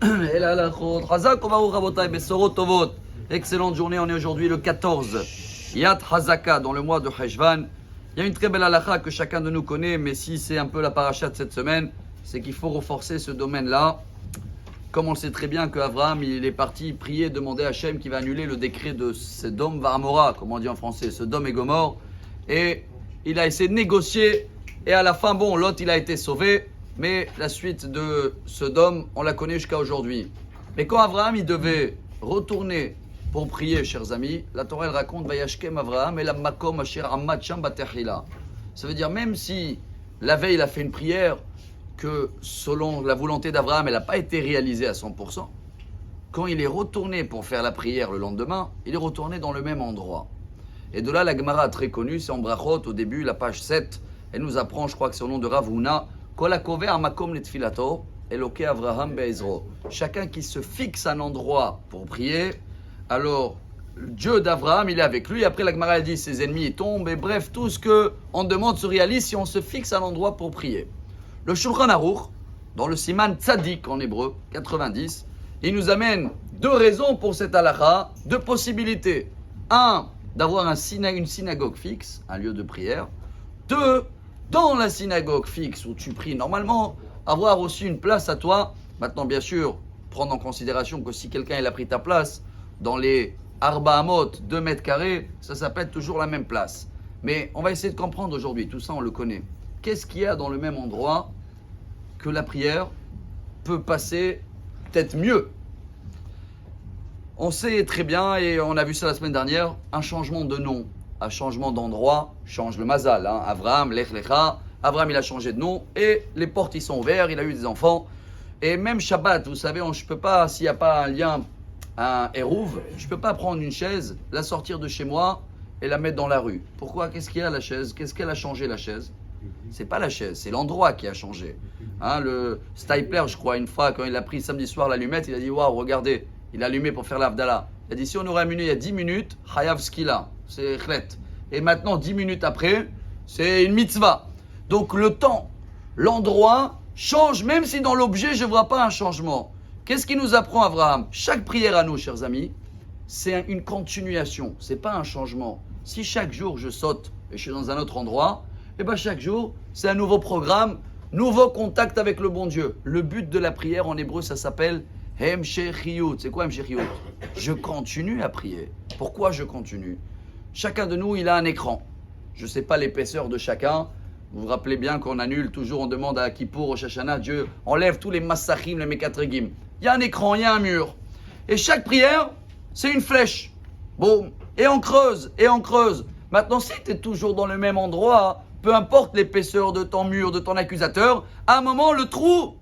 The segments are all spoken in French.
Et là, la chod. Chazak, Ovaou, Rabotai, Besorot, Tovot. Excellente journée, on est aujourd'hui le 14. Yat Hazaka, dans le mois de Heshvan. Il y a une très belle halakha que chacun de nous connaît, mais si c'est un peu la paracha de cette semaine, c'est qu'il faut renforcer ce domaine-là. Comme on sait très bien qu'Abraham, il est parti prier, demander à Hachem qui va annuler le décret de Sodome Varmora, comme on dit en français, Sodome et Gomorre. Et il a essayé de négocier, et à la fin, bon, Lot, il a été sauvé, mais la suite de Sodome, on la connaît jusqu'à aujourd'hui. Mais quand Abraham, il devait retourner pour prier, chers amis, la Torah, elle raconte Vayashkem Abraham et la Makom Asher Ammad Sham Batechila. Ça veut dire, même si la veille, il a fait une prière, que selon la volonté d'Abraham, elle n'a pas été réalisée à 100%, quand il est retourné pour faire la prière le lendemain, il est retourné dans le même endroit. Et de là, la Gemara très connue, c'est en Brachot, au début, la page 7, elle nous apprend, je crois que c'est au nom de Rav Huna, Kol hakover makom letfilato, Eloke Avraham be'ezro. Chacun qui se fixe un endroit pour prier, alors Dieu d'Abraham, il est avec lui. Après, la Gemara dit, ses ennemis tombent, et bref, tout ce qu'on demande se réalise si on se fixe un endroit pour prier. Le Shulchan Aruch, dans le Siman Tzadik en hébreu, 90, il nous amène deux raisons pour cette halakha, deux possibilités. Un, d'avoir une synagogue fixe, un lieu de prière. Deux, dans la synagogue fixe où tu pries normalement, avoir aussi une place à toi. Maintenant, bien sûr, prendre en considération que si quelqu'un il a pris ta place, dans les Arba Amot, 2 mètres carrés, ça s'appelle toujours la même place. Mais on va essayer de comprendre aujourd'hui, tout ça on le connaît. Qu'est-ce qu'il y a dans le même endroit que la prière peut passer peut-être mieux? On sait très bien, et on a vu ça la semaine dernière, un changement de nom, un changement d'endroit change le mazal. Avraham, Lech Lecha, Avraham il a changé de nom et les portes ils sont ouvertes, il a eu des enfants. Et même Shabbat, vous savez, je ne peux pas, s'il n'y a pas un lien, un Hérouv, je ne peux pas prendre une chaise, la sortir de chez moi et la mettre dans la rue. Pourquoi? Qu'est-ce qu'il y a la chaise? Qu'est-ce qu'elle a changé la chaise? C'est pas la chaise, c'est l'endroit qui a changé. Le Stipler, je crois, une fois, quand il a pris samedi soir l'allumette, il a dit waouh, regardez, il a allumé pour faire l'Avdallah. Il a dit si on aurait allumé il y a 10 minutes, Chayav Skila, c'est Chlet. Et maintenant, 10 minutes après, c'est une mitzvah. Donc le temps, l'endroit change, même si dans l'objet, je ne vois pas un changement. Qu'est-ce qui nous apprend Abraham? Chaque prière à nous, chers amis, c'est une continuation, ce n'est pas un changement. Si chaque jour je saute et je suis dans un autre endroit, et bien chaque jour, c'est un nouveau programme, nouveau contact avec le bon Dieu. Le but de la prière en hébreu, ça s'appelle Hemshechiyut. C'est quoi Hemshechiyut? Je continue à prier. Pourquoi je continue? Chacun de nous, il a un écran. Je ne sais pas l'épaisseur de chacun. Vous vous rappelez bien qu'on annule toujours, on demande à Kippour, au Shashana, Dieu enlève tous les massachim, les mekatregim. Il y a un écran, il y a un mur. Et chaque prière, c'est une flèche. Bon, et on creuse, et on creuse. Maintenant, si tu es toujours dans le même endroit, peu importe l'épaisseur de ton mur, de ton accusateur, à un moment, le trou,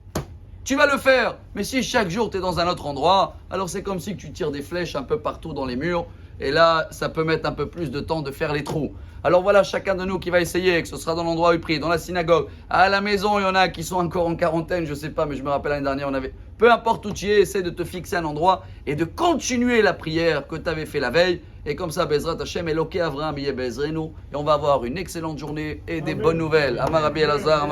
tu vas le faire. Mais si chaque jour, tu es dans un autre endroit, alors c'est comme si tu tires des flèches un peu partout dans les murs. Et là, ça peut mettre un peu plus de temps de faire les trous. Alors voilà, chacun de nous qui va essayer, que ce sera dans l'endroit où il prie, dans la synagogue, à la maison, il y en a qui sont encore en quarantaine, je ne sais pas, mais je me rappelle l'année dernière, on avait... Peu importe où tu es, essaie de te fixer un endroit et de continuer la prière que tu avais fait la veille. Et comme ça, Bezrat Hashem, Eloke Avraham, Yeh Bezrenu, et on va avoir une excellente journée et des bonnes nouvelles. Amar Rabbi Elazar.